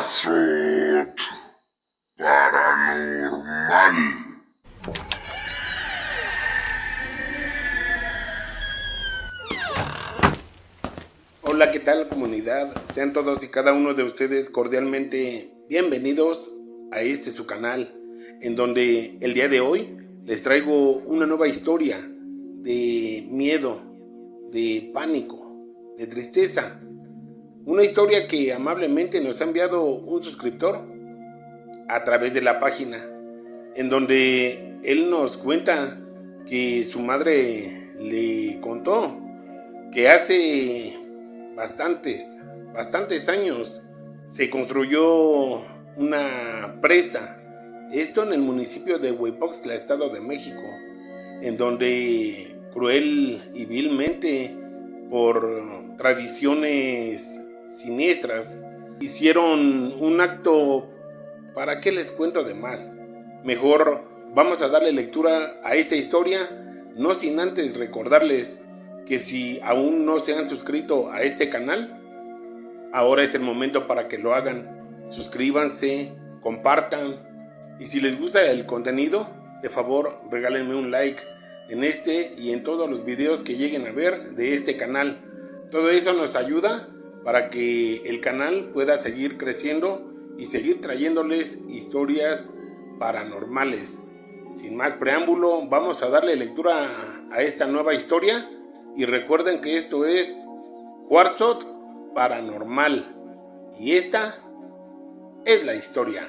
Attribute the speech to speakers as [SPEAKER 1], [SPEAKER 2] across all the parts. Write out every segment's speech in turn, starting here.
[SPEAKER 1] Warzone Paranormal.
[SPEAKER 2] Hola, ¿qué tal, comunidad? Sean todos y cada uno de ustedes cordialmente bienvenidos a su canal, en donde el día de hoy les traigo una nueva historia de miedo, de pánico, de tristeza. Una historia que amablemente nos ha enviado un suscriptor a través de la página, en donde él nos cuenta que su madre le contó que hace bastantes años se construyó una presa, esto en el municipio de Huipoxtla, Estado de México, en donde cruel y vilmente, por tradiciones siniestras, hicieron un acto. ¿Para qué les cuento de más? Mejor vamos a darle lectura a esta historia, no sin antes recordarles que si aún no se han suscrito a este canal, ahora es el momento para que lo hagan. Suscríbanse, compartan, y si les gusta el contenido, de favor regálenme un like en este y en todos los videos que lleguen a ver de este canal. Todo eso nos ayuda para que el canal pueda seguir creciendo y seguir trayéndoles historias paranormales. Sin más preámbulo, vamos a darle lectura a esta nueva historia. Y recuerden que esto es Warzone Paranormal. Y esta es la historia.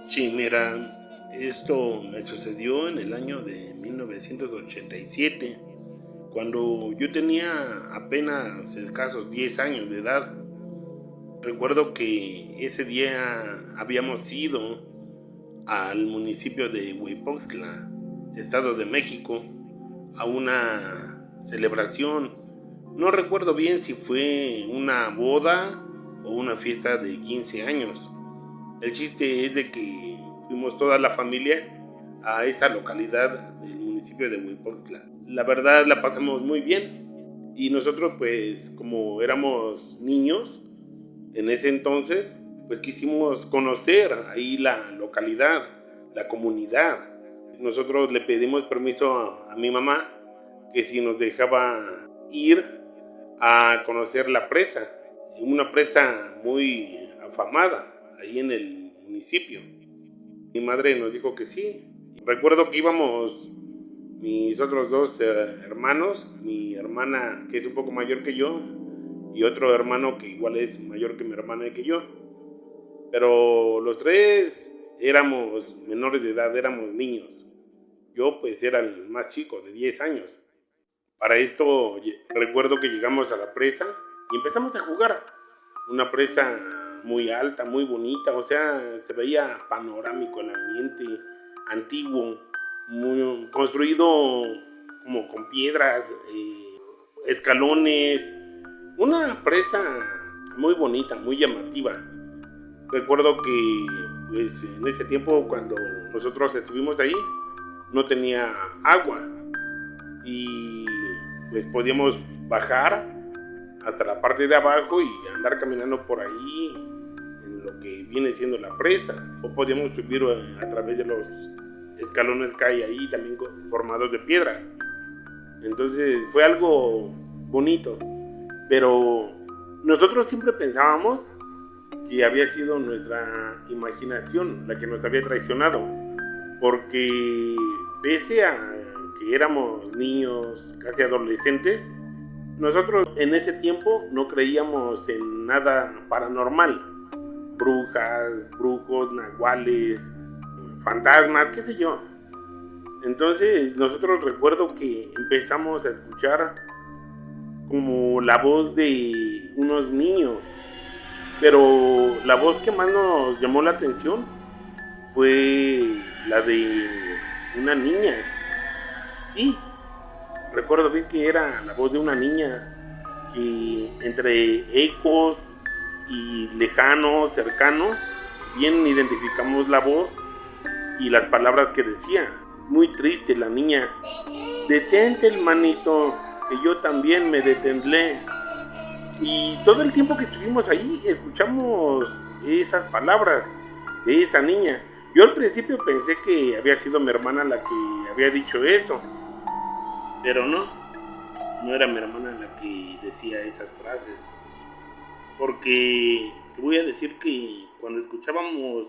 [SPEAKER 2] Sí, mira, esto me sucedió en el año de 1987, cuando yo tenía apenas escasos 10 años de edad. Recuerdo que ese día habíamos ido al municipio de Huipoxtla, Estado de México, a una celebración. No recuerdo bien si fue una boda o una fiesta de 15 años. El chiste es de que fuimos toda la familia a esa localidad del municipio de Huipoxtla. La verdad la pasamos muy bien, y nosotros, pues como éramos niños en ese entonces, pues quisimos conocer ahí la localidad, la comunidad. Nosotros le pedimos permiso a mi mamá que si nos dejaba ir a conocer la presa, una presa muy afamada ahí en el municipio. Mi madre nos dijo que sí. Recuerdo que íbamos mis otros dos hermanos, mi hermana, que es un poco mayor que yo, y otro hermano que igual es mayor que mi hermana y que yo. Pero los tres éramos menores de edad, éramos niños. Yo pues era el más chico, de 10 años. Para esto recuerdo que llegamos a la presa y empezamos a jugar. Una presa muy alta, muy bonita, o sea, se veía panorámico el ambiente, antiguo, muy construido como con piedras, escalones. Una presa muy bonita, muy llamativa. Recuerdo que pues en ese tiempo, cuando nosotros estuvimos ahí, no tenía agua, y pues podíamos bajar hasta la parte de abajo y andar caminando por ahí en lo que viene siendo la presa, o podíamos subir a través de los escalones que hay ahí, también formados de piedra. Entonces fue algo bonito, pero nosotros siempre pensábamos que había sido nuestra imaginación la que nos había traicionado, porque pese a que éramos niños, casi adolescentes, nosotros en ese tiempo no creíamos en nada paranormal. Brujas, brujos, nahuales, fantasmas, qué sé yo. Entonces nosotros recuerdo que empezamos a escuchar como la voz de unos niños, pero la voz que más nos llamó la atención fue la de una niña. Sí, recuerdo bien que era la voz de una niña, que entre ecos y lejano, cercano, bien identificamos la voz y las palabras que decía. Muy triste la niña. Detente, hermanito, que yo también me detendré. Y todo el tiempo que estuvimos ahí escuchamos esas palabras de esa niña. Yo al principio pensé que había sido mi hermana la que había dicho eso, pero no era mi hermana la que decía esas frases. Porque te voy a decir que cuando escuchábamos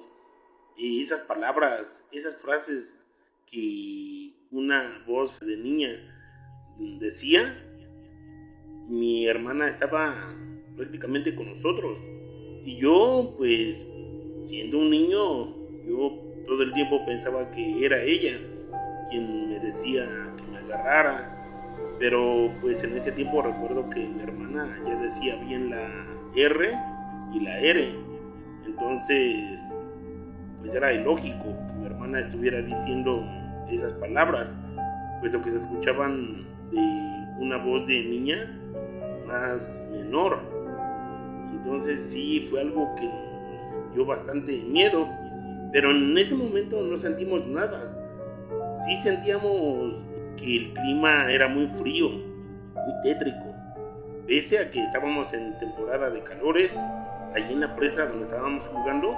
[SPEAKER 2] esas palabras, esas frases que una voz de niña decía, mi hermana estaba prácticamente con nosotros. Y yo, pues, siendo un niño, yo todo el tiempo pensaba que era ella quien me decía que me agarrara. Pero pues en ese tiempo recuerdo que mi hermana ya decía bien la R y la R. Entonces, pues era ilógico que mi hermana estuviera diciendo esas palabras, puesto que se escuchaban de una voz de niña más menor. Entonces sí fue algo que nos dio bastante miedo, pero en ese momento no sentimos nada. Sí sentíamos que el clima era muy frío, muy tétrico. Pese a que estábamos en temporada de calores, allí en la presa donde estábamos jugando,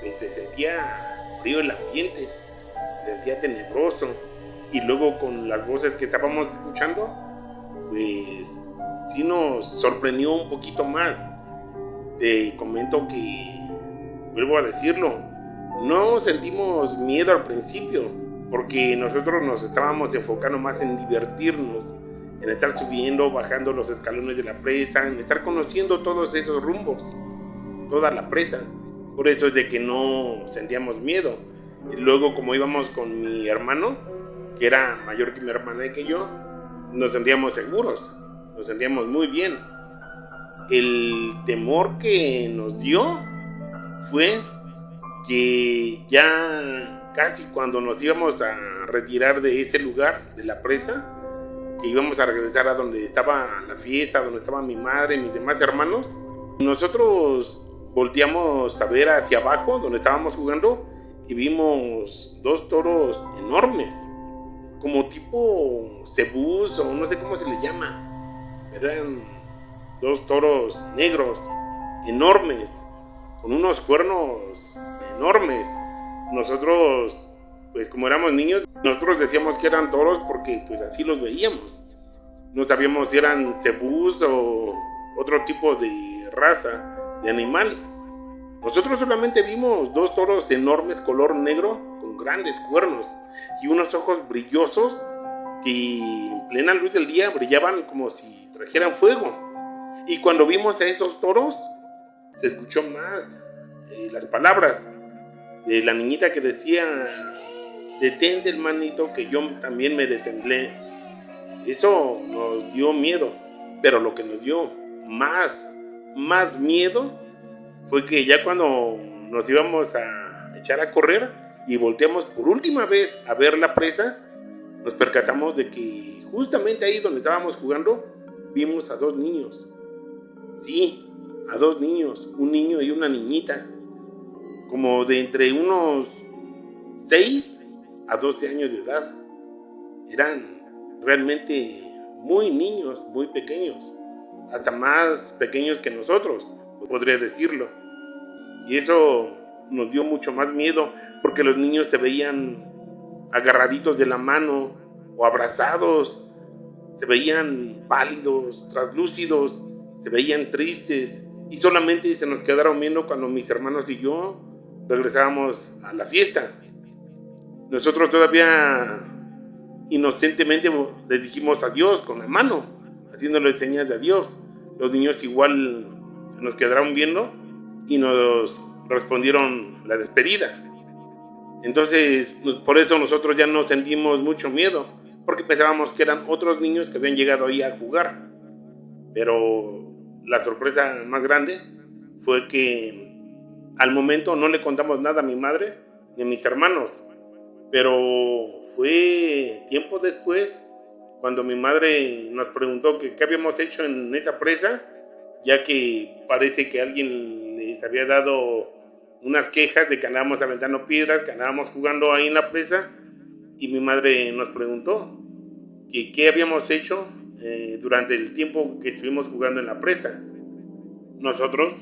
[SPEAKER 2] pues se sentía frío el ambiente, se sentía tenebroso. Y luego con las voces que estábamos escuchando, pues sí nos sorprendió un poquito más. Te comento que, vuelvo a decirlo, no sentimos miedo al principio, porque nosotros nos estábamos enfocando más en divertirnos, en estar subiendo, bajando los escalones de la presa, en estar conociendo todos esos rumbos, toda la presa. Por eso es de que no sentíamos miedo. Y luego, como íbamos con mi hermano, que era mayor que mi hermana y que yo, nos sentíamos seguros, nos sentíamos muy bien. El temor que nos dio fue que ya casi cuando nos íbamos a retirar de ese lugar, de la presa, que íbamos a regresar a donde estaba la fiesta, donde estaba mi madre y mis demás hermanos, nosotros volteamos a ver hacia abajo, donde estábamos jugando, y vimos dos toros enormes, como tipo cebús o no sé cómo se les llama. Eran dos toros negros, enormes, con unos cuernos enormes. Nosotros, pues como éramos niños, nosotros decíamos que eran toros porque pues así los veíamos. No sabíamos si eran cebús o otro tipo de raza, de animal. Nosotros solamente vimos dos toros enormes color negro con grandes cuernos y unos ojos brillosos que en plena luz del día brillaban como si trajeran fuego. Y cuando vimos a esos toros, se escuchó más las palabras de la niñita que decía: detente, hermanito, que yo también me detendré. Eso nos dio miedo, pero lo que nos dio más miedo fue que ya cuando nos íbamos a echar a correr y volteamos por última vez a ver la presa, nos percatamos de que justamente ahí donde estábamos jugando vimos a dos niños. Sí, a dos niños, un niño y una niñita, como de entre unos 6 a 12 años de edad. Eran realmente muy niños, muy pequeños, hasta más pequeños que nosotros, podría decirlo. Y eso nos dio mucho más miedo, porque los niños se veían agarraditos de la mano o abrazados, se veían pálidos, translúcidos, se veían tristes, y solamente se nos quedaron viendo cuando mis hermanos y yo regresábamos a la fiesta. Nosotros todavía inocentemente les dijimos adiós con la mano, haciéndoles señas de adiós. Los niños igual se nos quedaron viendo y nos respondieron la despedida. Entonces, por eso nosotros ya no sentimos mucho miedo, porque pensábamos que eran otros niños que habían llegado ahí a jugar. Pero la sorpresa más grande fue que al momento no le contamos nada a mi madre ni a mis hermanos. Pero fue tiempo después cuando mi madre nos preguntó que qué habíamos hecho en esa presa, ya que parece que alguien les había dado unas quejas de que andábamos aventando piedras, que andábamos jugando ahí en la presa, y mi madre nos preguntó que qué habíamos hecho durante el tiempo que estuvimos jugando en la presa. Nosotros,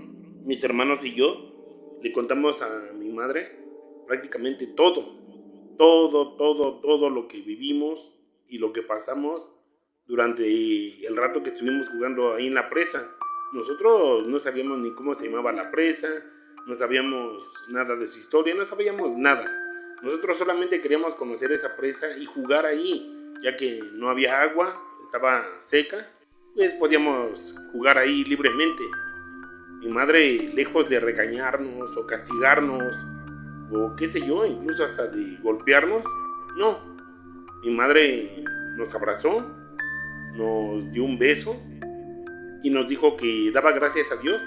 [SPEAKER 2] mis hermanos y yo, le contamos a mi madre prácticamente todo lo que vivimos y lo que pasamos durante el rato que estuvimos jugando ahí en la presa. Nosotros no sabíamos ni cómo se llamaba la presa, no sabíamos nada de su historia, no sabíamos nada. Nosotros solamente queríamos conocer esa presa y jugar ahí, ya que no había agua, estaba seca, pues podíamos jugar ahí libremente. Mi madre, lejos de regañarnos o castigarnos, o qué sé yo, incluso hasta de golpearnos, no. Mi madre nos abrazó, nos dio un beso y nos dijo que daba gracias a Dios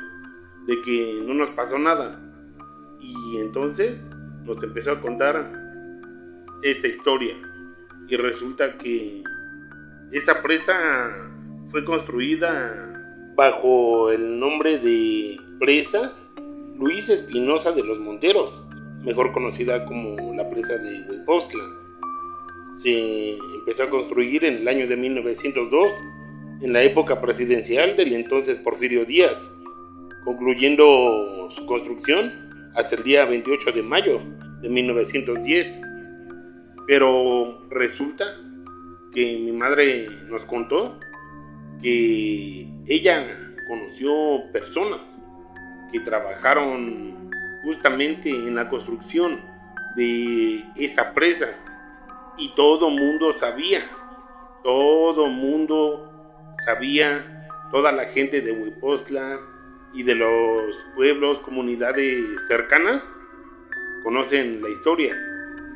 [SPEAKER 2] de que no nos pasó nada. Y entonces nos empezó a contar esta historia. Y resulta que esa presa fue construida bajo el nombre de Presa Luis Espinosa de los Monteros, mejor conocida como la presa de Huepostla. Se empezó a construir en el año de 1902, en la época presidencial del entonces Porfirio Díaz, concluyendo su construcción hasta el día 28 de mayo de 1910. Pero resulta que mi madre nos contó que ella conoció personas que trabajaron justamente en la construcción de esa presa y todo mundo sabía, toda la gente de Huepostla y de los pueblos, comunidades cercanas, conocen la historia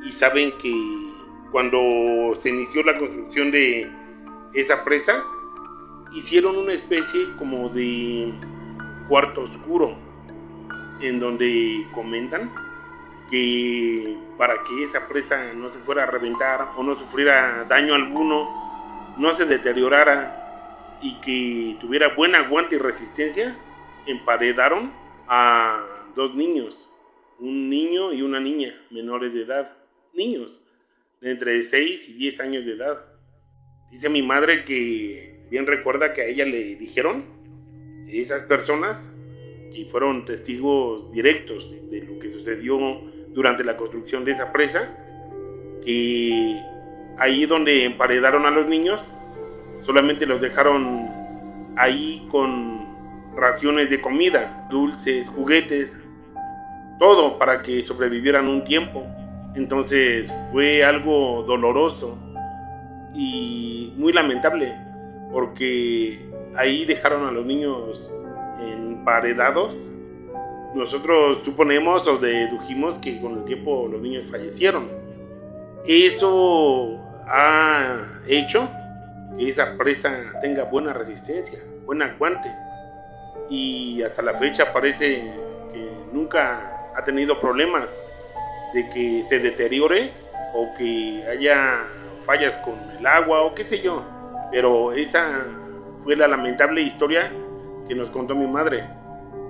[SPEAKER 2] y saben que cuando se inició la construcción de esa presa, hicieron una especie como de cuarto oscuro, en donde comentan que para que esa presa no se fuera a reventar o no sufriera daño alguno, no se deteriorara y que tuviera buen aguante y resistencia, emparedaron a dos niños, un niño y una niña menores de edad, niños de entre 6 y 10 años de edad. Dice mi madre que bien recuerda que a ella le dijeron esas personas que fueron testigos directos de lo que sucedió durante la construcción de esa presa, que ahí donde emparedaron a los niños solamente los dejaron ahí con raciones de comida, dulces, juguetes, todo para que sobrevivieran un tiempo. Entonces fue algo doloroso y muy lamentable, porque ahí dejaron a los niños emparedados. Nosotros suponemos o dedujimos que con el tiempo los niños fallecieron. Eso ha hecho que esa presa tenga buena resistencia, buen aguante, y hasta la fecha parece que nunca ha tenido problemas de que se deteriore o que haya fallas con el agua o qué sé yo. Pero esa fue la lamentable historia que nos contó mi madre,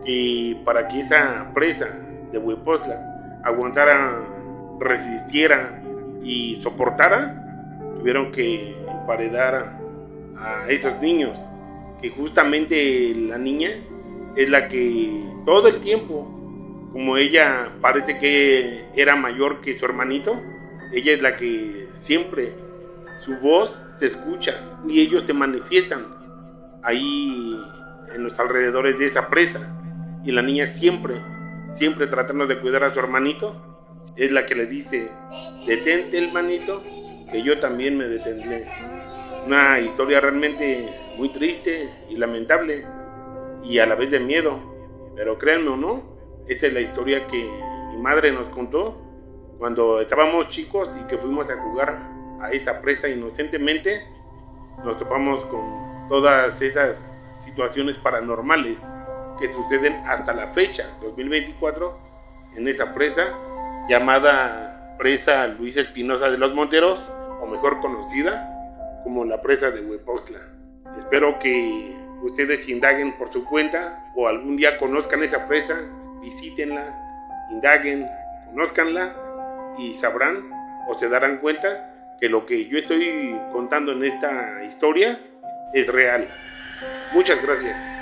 [SPEAKER 2] que para que esa presa de Huepostla aguantara, resistiera y soportara, tuvieron que emparedar a esos niños, que justamente la niña es la que todo el tiempo, como ella parece que era mayor que su hermanito, ella es la que siempre su voz se escucha y ellos se manifiestan ahí en los alrededores de esa presa. Y la niña siempre tratando de cuidar a su hermanito, es la que le dice: detente, hermanito, que yo también me detendré. Una historia realmente muy triste y lamentable y a la vez de miedo, pero créanme o no, esta es la historia que mi madre nos contó cuando estábamos chicos y que fuimos a jugar a esa presa inocentemente. Nos topamos con todas esas situaciones paranormales que suceden hasta la fecha, 2024, en esa presa llamada Presa Luis Espinosa de los Monteros, o mejor conocida como la presa de Huepostla. Espero que ustedes indaguen por su cuenta o algún día conozcan esa presa, visítenla, indaguen, conózcanla y sabrán o se darán cuenta que lo que yo estoy contando en esta historia es real. Muchas gracias.